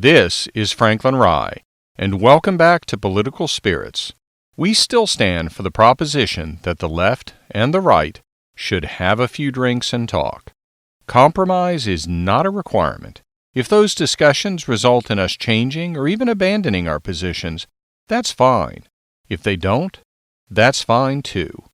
This is Franklin Rye, and welcome back to Political Spirits. We still stand for the proposition that the left and the right should have a few drinks and talk. Compromise is not a requirement. If those discussions result in us changing or even abandoning our positions, that's fine. If they don't, that's fine too.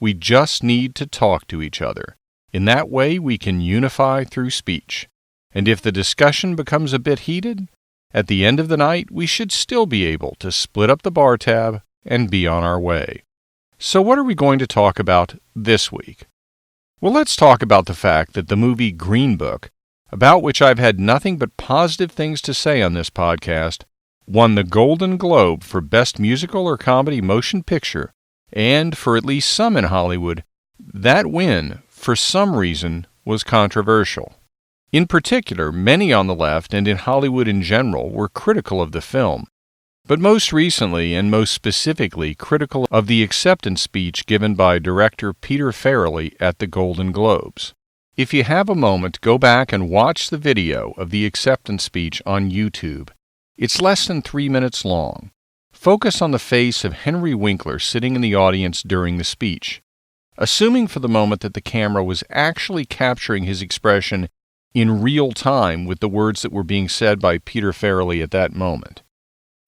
We just need to talk to each other. In that way, we can unify through speech. And if the discussion becomes a bit heated, at the end of the night, we should still be able to split up the bar tab and be on our way. So what are we going to talk about this week? Well, let's talk about the fact that the movie Green Book, about which I've had nothing but positive things to say on this podcast, won the Golden Globe for Best Musical or Comedy Motion Picture, and for at least some in Hollywood, that win, for some reason, was controversial. In particular, many on the left and in Hollywood in general were critical of the film, but most recently and most specifically critical of the acceptance speech given by director Peter Farrelly at the Golden Globes. If you have a moment, go back and watch the video of the acceptance speech on YouTube. It's less than 3 minutes long. Focus on the face of Henry Winkler sitting in the audience during the speech. Assuming for the moment that the camera was actually capturing his expression in real time with the words that were being said by Peter Farrelly at that moment.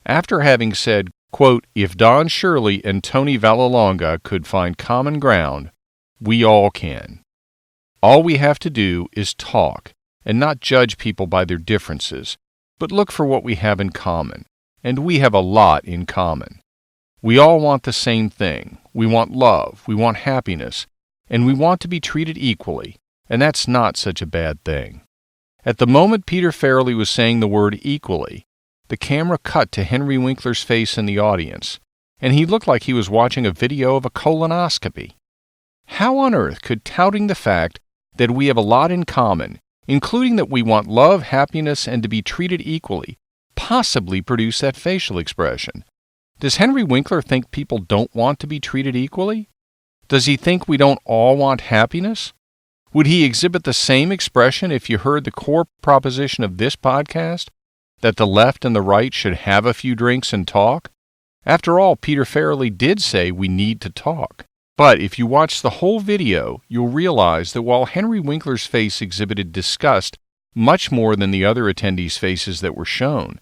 After having said, quote, "If Don Shirley and Tony Vallelonga could find common ground, we all can. All we have to do is talk and not judge people by their differences, but look for what we have in common. And we have a lot in common. We all want the same thing. We want love, we want happiness, and we want to be treated equally. And that's not such a bad thing." At the moment Peter Farrelly was saying the word equally, the camera cut to Henry Winkler's face in the audience, and he looked like he was watching a video of a colonoscopy. How on earth could touting the fact that we have a lot in common, including that we want love, happiness, and to be treated equally, possibly produce that facial expression? Does Henry Winkler think people don't want to be treated equally? Does he think we don't all want happiness? Would he exhibit the same expression if you heard the core proposition of this podcast, that the left and the right should have a few drinks and talk? After all, Peter Farrelly did say we need to talk. But if you watch the whole video, you'll realize that while Henry Winkler's face exhibited disgust much more than the other attendees' faces that were shown,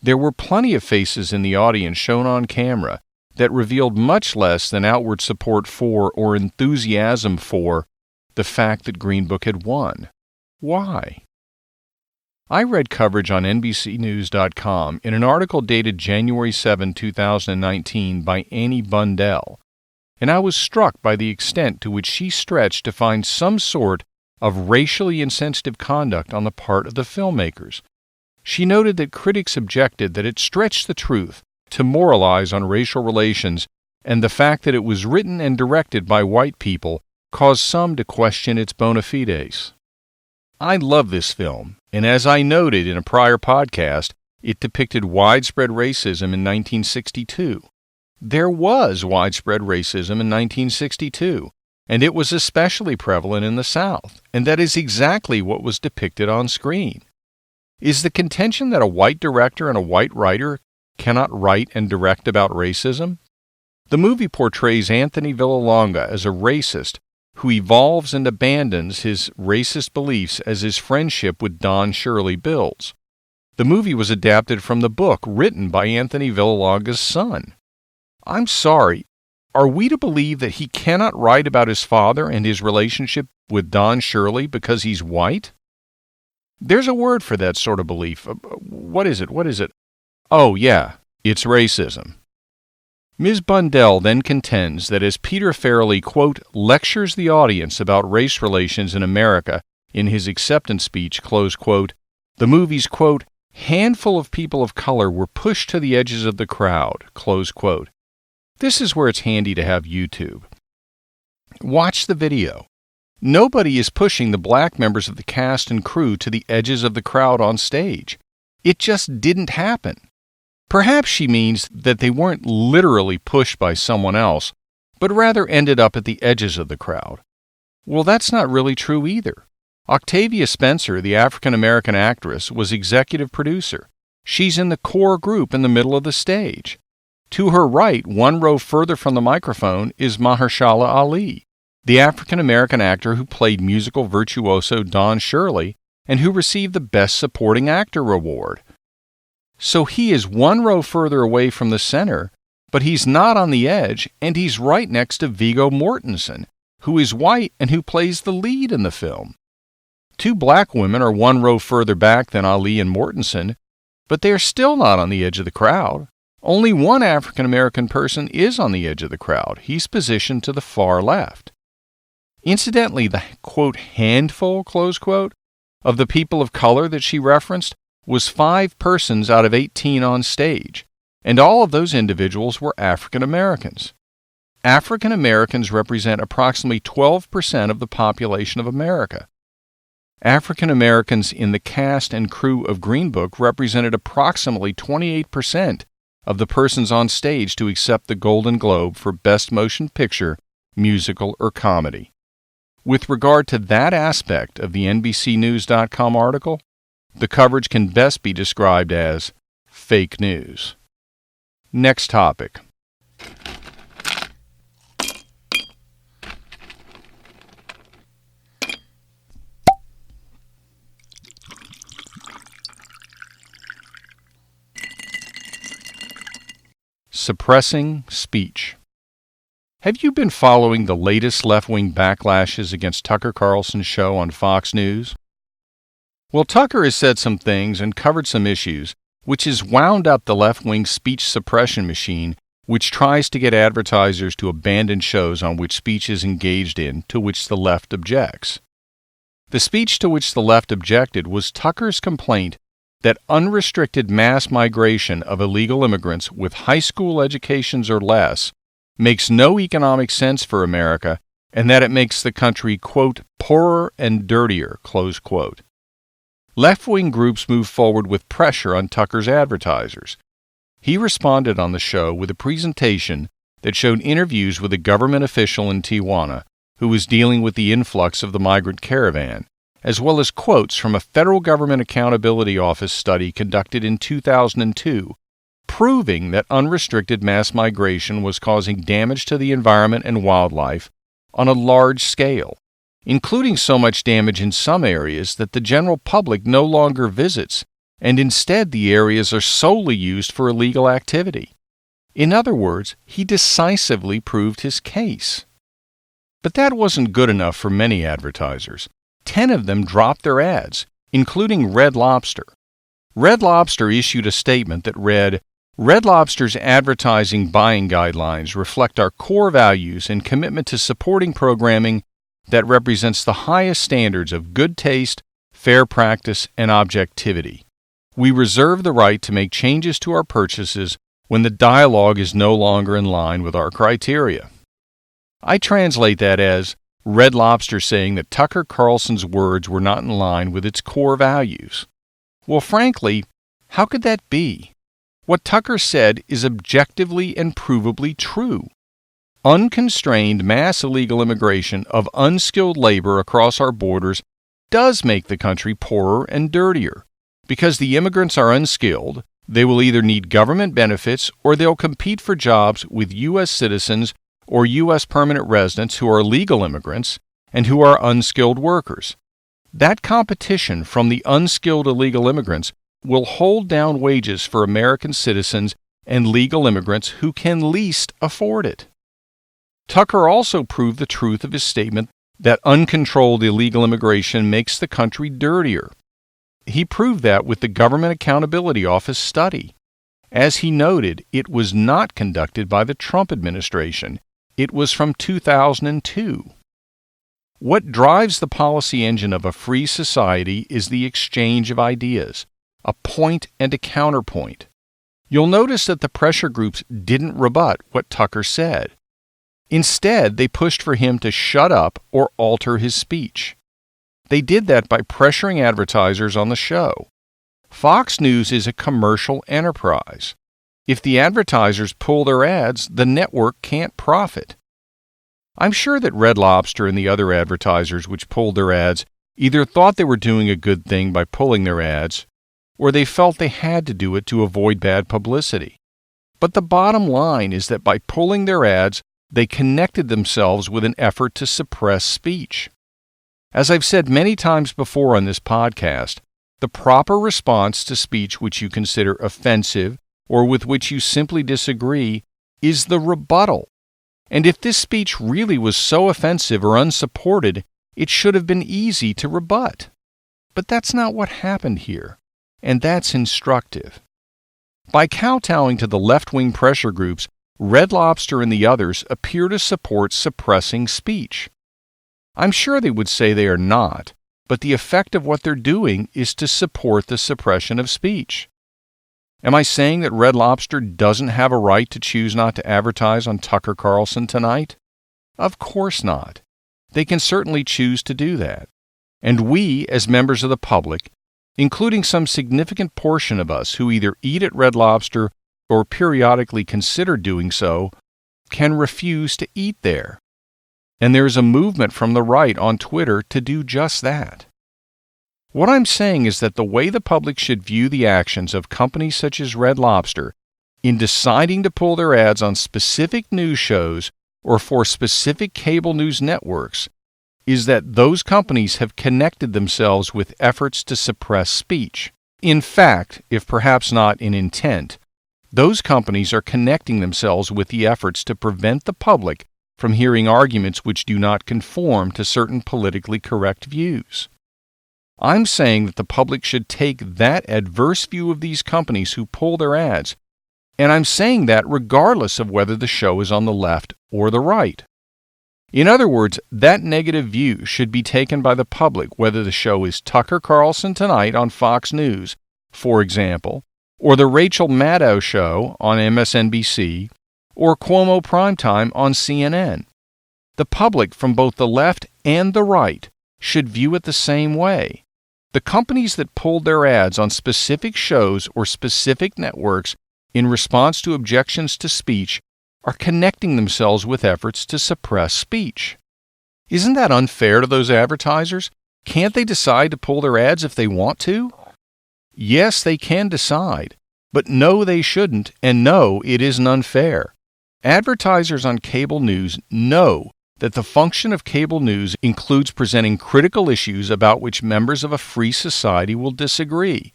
there were plenty of faces in the audience shown on camera that revealed much less than outward support for or enthusiasm for the fact that Green Book had won. Why? I read coverage on NBCNews.com in an article dated January 7, 2019 by Annie Bundell, and I was struck by the extent to which she stretched to find some sort of racially insensitive conduct on the part of the filmmakers. She noted that critics objected that it stretched the truth to moralize on racial relations, and the fact that it was written and directed by white people caused some to question its bona fides. I love this film, and as I noted in a prior podcast, it depicted widespread racism in 1962. There was widespread racism in 1962, and it was especially prevalent in the South, and that is exactly what was depicted on screen. Is the contention that a white director and a white writer cannot write and direct about racism? The movie portrays Anthony Vallelonga as a racist who evolves and abandons his racist beliefs as his friendship with Don Shirley builds. The movie was adapted from the book written by Anthony Vallelonga's son. I'm sorry, are we to believe that he cannot write about his father and his relationship with Don Shirley because he's white? There's a word for that sort of belief. What is it? Oh, yeah, it's racism. Ms. Bundell then contends that as Peter Farrelly, quote, lectures the audience about race relations in America in his acceptance speech, close quote, the movie's, quote, handful of people of color were pushed to the edges of the crowd, close quote. This is where it's handy to have YouTube. Watch the video. Nobody is pushing the black members of the cast and crew to the edges of the crowd on stage. It just didn't happen. Perhaps she means that they weren't literally pushed by someone else, but rather ended up at the edges of the crowd. Well, that's not really true either. Octavia Spencer, the African-American actress, was executive producer. She's in the core group in the middle of the stage. To her right, one row further from the microphone, is Mahershala Ali, the African-American actor who played musical virtuoso Don Shirley and who received the Best Supporting Actor award. So he is one row further away from the center, but he's not on the edge, and he's right next to Viggo Mortensen, who is white and who plays the lead in the film. Two black women are one row further back than Ali and Mortensen, but they are still not on the edge of the crowd. Only one African-American person is on the edge of the crowd. He's positioned to the far left. Incidentally, the, quote, handful, close quote, of the people of color that she referenced was 5 persons out of 18 on stage, and all of those individuals were African-Americans. African-Americans represent approximately 12% of the population of America. African-Americans in the cast and crew of Green Book represented approximately 28% of the persons on stage to accept the Golden Globe for Best Motion Picture, Musical, or Comedy. With regard to that aspect of the NBCNews.com article, the coverage can best be described as fake news. Next topic. Suppressing speech. Have you been following the latest left-wing backlashes against Tucker Carlson's show on Fox News? Well, Tucker has said some things and covered some issues, which has wound up the left-wing speech suppression machine, which tries to get advertisers to abandon shows on which speech is engaged in, to which the left objects. The speech to which the left objected was Tucker's complaint that unrestricted mass migration of illegal immigrants with high school educations or less makes no economic sense for America, and that it makes the country, quote, poorer and dirtier, close quote. Left-wing groups moved forward with pressure on Tucker's advertisers. He responded on the show with a presentation that showed interviews with a government official in Tijuana who was dealing with the influx of the migrant caravan, as well as quotes from a Federal Government Accountability Office study conducted in 2002, proving that unrestricted mass migration was causing damage to the environment and wildlife on a large scale, including so much damage in some areas that the general public no longer visits, and instead the areas are solely used for illegal activity. In other words, he decisively proved his case. But that wasn't good enough for many advertisers. 10 of them dropped their ads, including Red Lobster. Red Lobster issued a statement that read, "Red Lobster's advertising buying guidelines reflect our core values and commitment to supporting programming that represents the highest standards of good taste, fair practice, and objectivity. We reserve the right to make changes to our purchases when the dialogue is no longer in line with our criteria." I translate that as Red Lobster saying that Tucker Carlson's words were not in line with its core values. Well, frankly, how could that be? What Tucker said is objectively and provably true. Unconstrained mass illegal immigration of unskilled labor across our borders does make the country poorer and dirtier. Because the immigrants are unskilled, they will either need government benefits or they'll compete for jobs with U.S. citizens or U.S. permanent residents who are legal immigrants and who are unskilled workers. That competition from the unskilled illegal immigrants will hold down wages for American citizens and legal immigrants who can least afford it. Tucker also proved the truth of his statement that uncontrolled illegal immigration makes the country dirtier. He proved that with the Government Accountability Office study. As he noted, it was not conducted by the Trump administration. It was from 2002. What drives the policy engine of a free society is the exchange of ideas, a point and a counterpoint. You'll notice that the pressure groups didn't rebut what Tucker said. Instead, they pushed for him to shut up or alter his speech. They did that by pressuring advertisers on the show. Fox News is a commercial enterprise. If the advertisers pull their ads, the network can't profit. I'm sure that Red Lobster and the other advertisers which pulled their ads either thought they were doing a good thing by pulling their ads, or they felt they had to do it to avoid bad publicity. But the bottom line is that by pulling their ads, they connected themselves with an effort to suppress speech. As I've said many times before on this podcast, the proper response to speech which you consider offensive or with which you simply disagree is the rebuttal. And if this speech really was so offensive or unsupported, it should have been easy to rebut. But that's not what happened here, and that's instructive. By kowtowing to the left-wing pressure groups, Red Lobster and the others appear to support suppressing speech. I'm sure they would say they are not, but the effect of what they're doing is to support the suppression of speech. Am I saying that Red Lobster doesn't have a right to choose not to advertise on Tucker Carlson tonight? Of course not. They can certainly choose to do that. And we, as members of the public, including some significant portion of us who either eat at Red Lobster or periodically consider doing so, can refuse to eat there. And there is a movement from the right on Twitter to do just that. What I'm saying is that the way the public should view the actions of companies such as Red Lobster in deciding to pull their ads on specific news shows or for specific cable news networks is that those companies have connected themselves with efforts to suppress speech. In fact, if perhaps not in intent, those companies are connecting themselves with the efforts to prevent the public from hearing arguments which do not conform to certain politically correct views. I'm saying that the public should take that adverse view of these companies who pull their ads, and I'm saying that regardless of whether the show is on the left or the right. In other words, that negative view should be taken by the public whether the show is Tucker Carlson Tonight on Fox News, for example, or The Rachel Maddow Show on MSNBC, or Cuomo Primetime on CNN. The public from both the left and the right should view it the same way. The companies that pulled their ads on specific shows or specific networks in response to objections to speech are connecting themselves with efforts to suppress speech. Isn't that unfair to those advertisers? Can't they decide to pull their ads if they want to? Yes, they can decide, but no, they shouldn't, and no, it isn't unfair. Advertisers on cable news know that the function of cable news includes presenting critical issues about which members of a free society will disagree.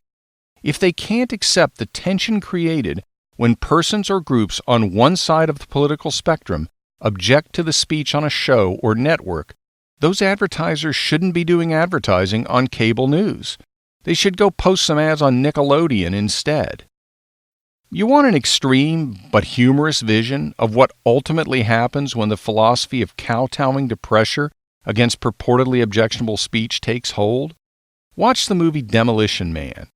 If they can't accept the tension created when persons or groups on one side of the political spectrum object to the speech on a show or network, those advertisers shouldn't be doing advertising on cable news. They should go post some ads on Nickelodeon instead. You want an extreme but humorous vision of what ultimately happens when the philosophy of kowtowing to pressure against purportedly objectionable speech takes hold? Watch the movie Demolition Man.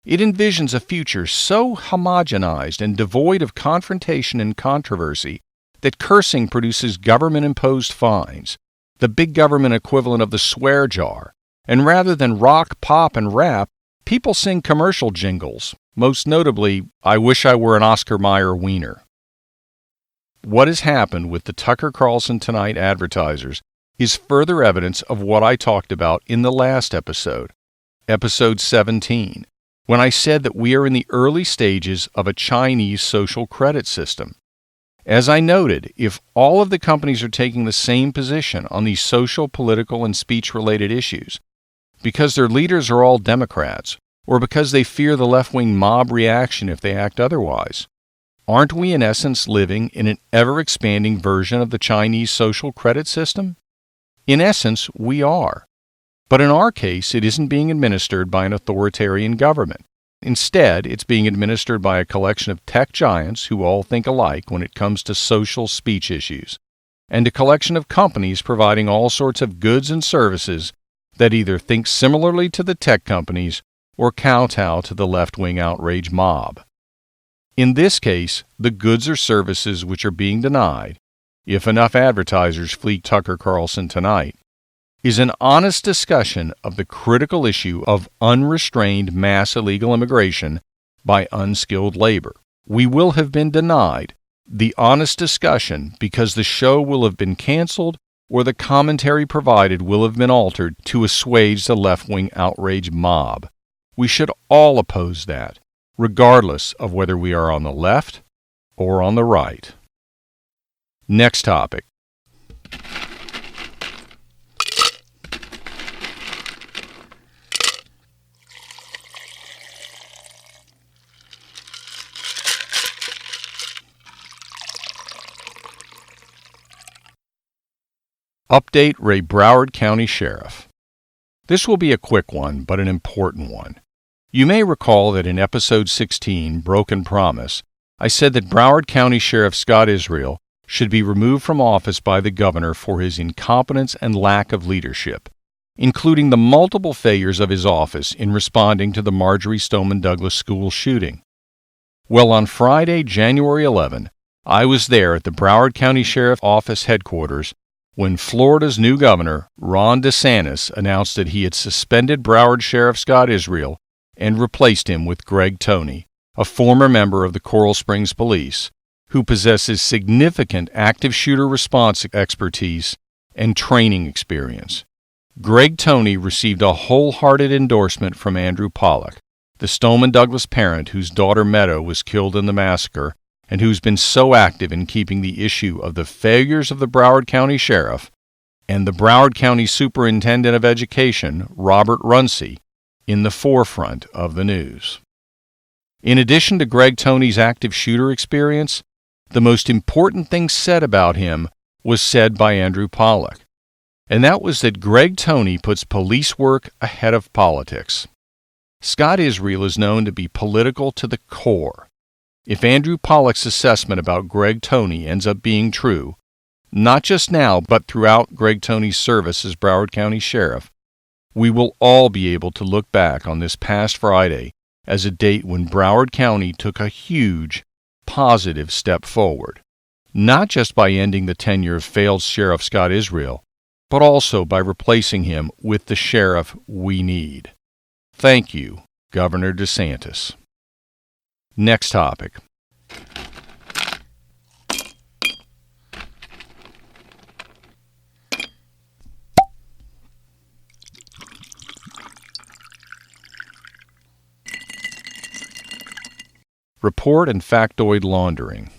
It envisions a future so homogenized and devoid of confrontation and controversy that cursing produces government-imposed fines, the big government equivalent of the swear jar, and rather than rock, pop, and rap, people sing commercial jingles, most notably, I Wish I Were an Oscar Mayer Wiener. What has happened with the Tucker Carlson Tonight advertisers is further evidence of what I talked about in the last episode, episode 17, when I said that we are in the early stages of a Chinese social credit system. As I noted, if all of the companies are taking the same position on these social, political, and speech-related issues, because their leaders are all Democrats, or because they fear the left-wing mob reaction if they act otherwise, aren't we in essence living in an ever-expanding version of the Chinese social credit system? In essence, we are. But in our case, it isn't being administered by an authoritarian government. Instead, it's being administered by a collection of tech giants who all think alike when it comes to social speech issues, and a collection of companies providing all sorts of goods and services that either think similarly to the tech companies or kowtow to the left-wing outrage mob. In this case, the goods or services which are being denied, if enough advertisers flee Tucker Carlson Tonight, is an honest discussion of the critical issue of unrestrained mass illegal immigration by unskilled labor. We will have been denied the honest discussion because the show will have been canceled or the commentary provided will have been altered to assuage the left-wing outrage mob. We should all oppose that, regardless of whether we are on the left or on the right. Next topic. Update Broward County Sheriff. This will be a quick one, but an important one. You may recall that in Episode 16, Broken Promise, I said that Broward County Sheriff Scott Israel should be removed from office by the governor for his incompetence and lack of leadership, including the multiple failures of his office in responding to the Marjory Stoneman Douglas school shooting. Well, on Friday, January 11, I was there at the Broward County Sheriff Office headquarters when Florida's new governor, Ron DeSantis, announced that he had suspended Broward Sheriff Scott Israel and replaced him with Greg Toney, a former member of the Coral Springs Police, who possesses significant active shooter response expertise and training experience. Greg Toney received a wholehearted endorsement from Andrew Pollack, the Stoneman Douglas parent whose daughter Meadow was killed in the massacre and who's been so active in keeping the issue of the failures of the Broward County Sheriff and the Broward County Superintendent of Education, Robert Runcie, in the forefront of the news. In addition to Greg Toney's active shooter experience, the most important thing said about him was said by Andrew Pollack, and that was that Greg Toney puts police work ahead of politics. Scott Israel is known to be political to the core. If Andrew Pollack's assessment about Greg Toney ends up being true, not just now but throughout Greg Toney's service as Broward County Sheriff, we will all be able to look back on this past Friday as a date when Broward County took a huge, positive step forward, not just by ending the tenure of failed Sheriff Scott Israel, but also by replacing him with the sheriff we need. Thank you, Governor DeSantis. Next topic. Report and factoid laundering.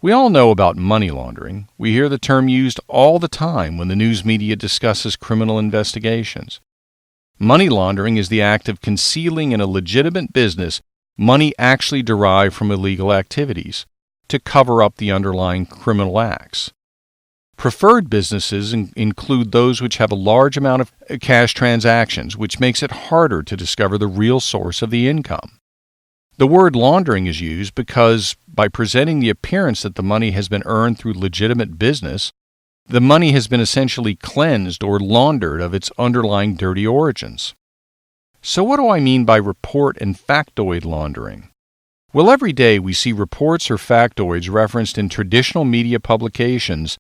We all know about money laundering. We hear the term used all the time when the news media discusses criminal investigations. Money laundering is the act of concealing in a legitimate business money actually derived from illegal activities to cover up the underlying criminal acts. Preferred businesses include those which have a large amount of cash transactions, which makes it harder to discover the real source of the income. The word laundering is used because, by presenting the appearance that the money has been earned through legitimate business, the money has been essentially cleansed or laundered of its underlying dirty origins. So what do I mean by report and factoid laundering? Well, every day we see reports or factoids referenced in traditional media publications,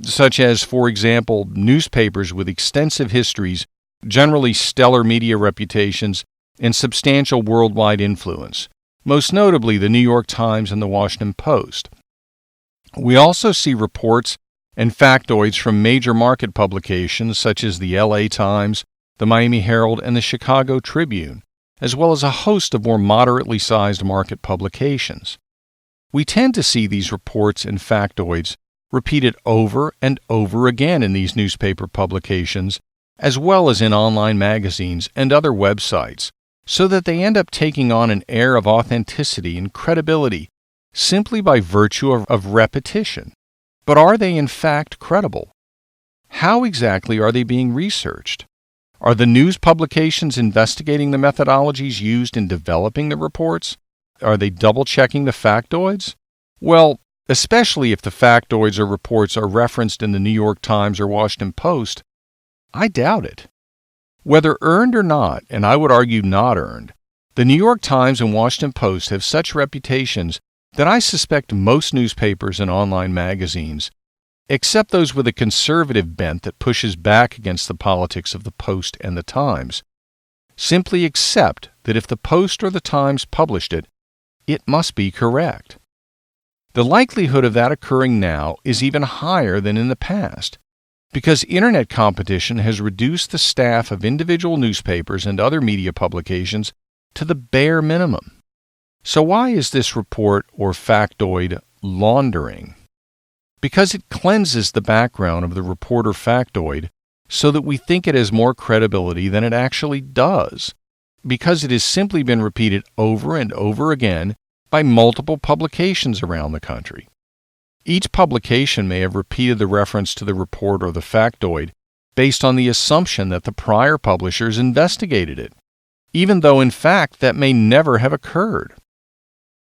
such as, for example, newspapers with extensive histories, generally stellar media reputations, and substantial worldwide influence, most notably the New York Times and the Washington Post. We also see reports and factoids from major market publications such as the LA Times, the Miami Herald, and the Chicago Tribune, as well as a host of more moderately sized market publications. We tend to see these reports and factoids repeated over and over again in these newspaper publications, as well as in online magazines and other websites, so that they end up taking on an air of authenticity and credibility simply by virtue of repetition. But are they in fact credible? How exactly are they being researched? Are the news publications investigating the methodologies used in developing the reports? Are they double-checking the factoids? Well, especially if the factoids or reports are referenced in the New York Times or Washington Post, I doubt it. Whether earned or not, and I would argue not earned, the New York Times and Washington Post have such reputations that I suspect most newspapers and online magazines, except those with a conservative bent that pushes back against the politics of the Post and the Times, simply accept that if the Post or the Times published it, it must be correct. The likelihood of that occurring now is even higher than in the past, Because internet competition has reduced the staff of individual newspapers and other media publications to the bare minimum. So why is this report or factoid laundering? Because it cleanses the background of the report or factoid so that we think it has more credibility than it actually does, because it has simply been repeated over and over again by multiple publications around the country. Each publication may have repeated the reference to the report or the factoid based on the assumption that the prior publishers investigated it, even though in fact that may never have occurred.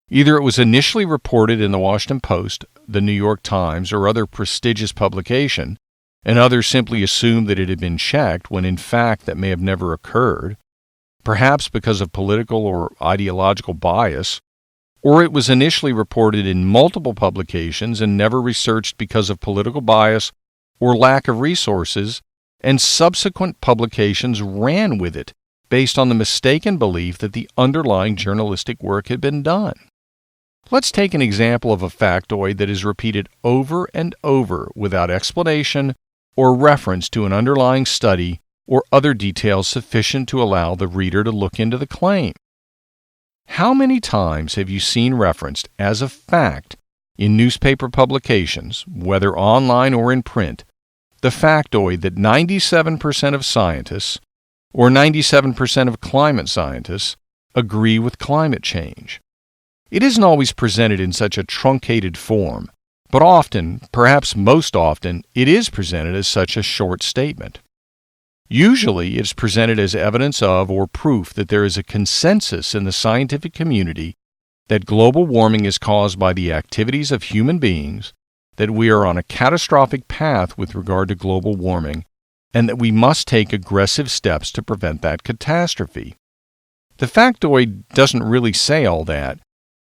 Either it was initially reported in the Washington Post, the New York Times, or other prestigious publication, and others simply assumed that it had been checked when in fact that may have never occurred, perhaps because of political or ideological bias, or it was initially reported in multiple publications and never researched because of political bias or lack of resources, and subsequent publications ran with it based on the mistaken belief that the underlying journalistic work had been done. Let's take an example of a factoid that is repeated over and over without explanation or reference to an underlying study or other details sufficient to allow the reader to look into the claim. How many times have you seen referenced as a fact in newspaper publications, whether online or in print, the factoid that 97% of scientists, or 97% of climate scientists, agree with climate change? It isn't always presented in such a truncated form, but often, perhaps most often, it is presented as such a short statement. Usually, it is presented as evidence of or proof that there is a consensus in the scientific community that global warming is caused by the activities of human beings, that we are on a catastrophic path with regard to global warming, and that we must take aggressive steps to prevent that catastrophe. The factoid doesn't really say all that,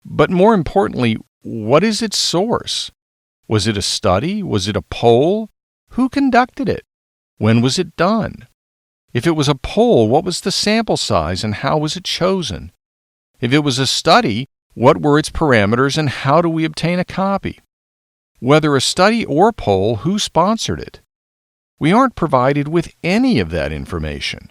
but more importantly, what is its source? Was it a study? Was it a poll? Who conducted it? When was it done? If it was a poll, what was the sample size and how was it chosen? If it was a study, what were its parameters and how do we obtain a copy? Whether a study or a poll, who sponsored it? We aren't provided with any of that information.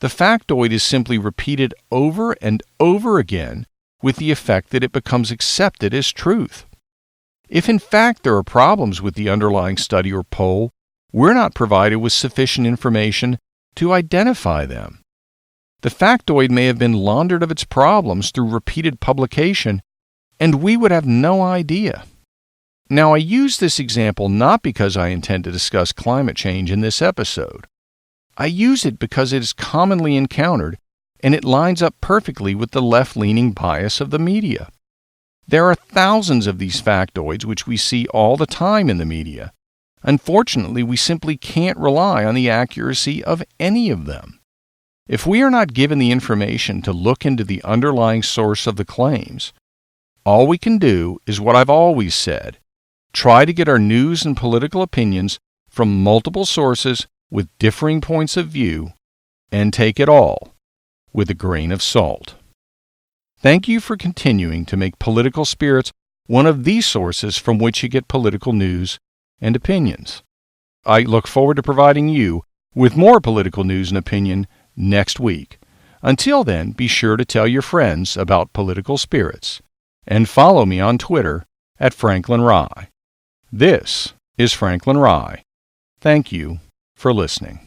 The factoid is simply repeated over and over again with the effect that it becomes accepted as truth. If in fact there are problems with the underlying study or poll, we're not provided with sufficient information to identify them. The factoid may have been laundered of its problems through repeated publication, and we would have no idea. Now, I use this example not because I intend to discuss climate change in this episode. I use it because it is commonly encountered, and it lines up perfectly with the left-leaning bias of the media. There are thousands of these factoids which we see all the time in the media. Unfortunately, we simply can't rely on the accuracy of any of them. If we are not given the information to look into the underlying source of the claims, all we can do is what I've always said: try to get our news and political opinions from multiple sources with differing points of view, and take it all with a grain of salt. Thank you for continuing to make Political Spirits one of the sources from which you get political news and opinions. I look forward to providing you with more political news and opinion next week. Until then, be sure to tell your friends about Political Spirits and follow me on Twitter at Franklin Rye. This is Franklin Rye. Thank you for listening.